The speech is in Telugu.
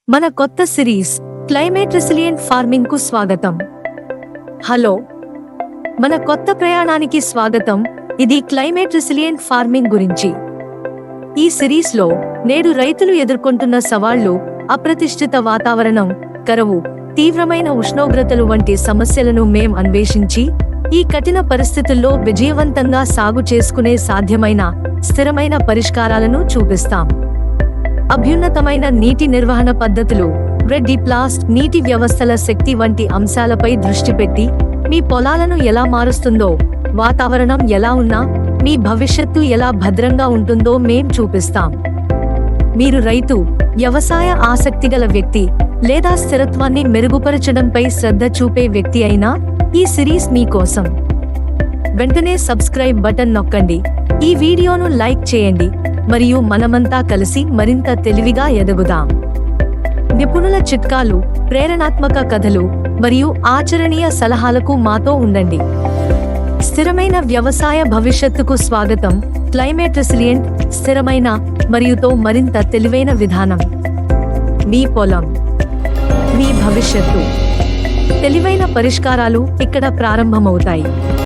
మన కొత్త సిరీస్ క్లైమేట్ రెసిలియంట్ ఫార్మింగ్ కు స్వాగతం. హలో, మన కొత్త ప్రయాణానికి స్వాగతం. ఇది క్లైమేట్ రెసిలియంట్ ఫార్మింగ్ గురించి. ఈ సిరీస్ లో నేడు రైతులు ఎదుర్కొంటున్న సవాళ్లు, అప్రతిష్ఠిత వాతావరణం, కరువు, తీవ్రమైన ఉష్ణోగ్రతలు వంటి సమస్యలను మేం అన్వేషించి ఈ కఠిన పరిస్థితుల్లో విజయవంతంగా సాగు చేసుకునే సాధ్యమైన స్థిరమైన పరిష్కారాలను చూపిస్తాం. అభ్యున్నతమైన నీటి నిర్వహణ పద్ధతులు, రెడ్డిప్లాస్ట్ నీటి వ్యవస్థల శక్తి వంటి అంశాలపై దృష్టి పెట్టి మీ పొలాలను ఎలా మారుస్తుందో, వాతావరణం ఎలా ఉన్నా మీ భవిష్యత్తు ఎలా భద్రంగా ఉంటుందో మేం చూపిస్తాం. మీరు రైతు, వ్యవసాయ ఆసక్తిగల వ్యక్తి లేదా స్థిరత్వాన్ని మెరుగుపరచడంపై శ్రద్ధ చూపే వ్యక్తి అయినా ఈ సిరీస్ మీకోసం. వెంటనే సబ్స్క్రైబ్ బటన్ నొక్కండి, ఈ వీడియోను లైక్ చేయండి మరియు మనమంతా కలిసి మరింత తెలివిగా ఎదుగుదాం. నిపుణుల చిట్కాలు, ప్రేరణాత్మక కథలు మరియు ఆచరణీయ సలహాలకు మాతో ఉండండి. స్థిరమైన వ్యవసాయ భవిష్యత్తుకు స్వాగతం. క్లైమేట్ రెసిలియంట్, స్థిరమైన మరియుతో మరింత తెలివైన విధానం. మీ పొలం, మీ భవిష్యత్తు. తెలివైన పరిష్కారాలు ఇక్కడ ప్రారంభమవుతాయి.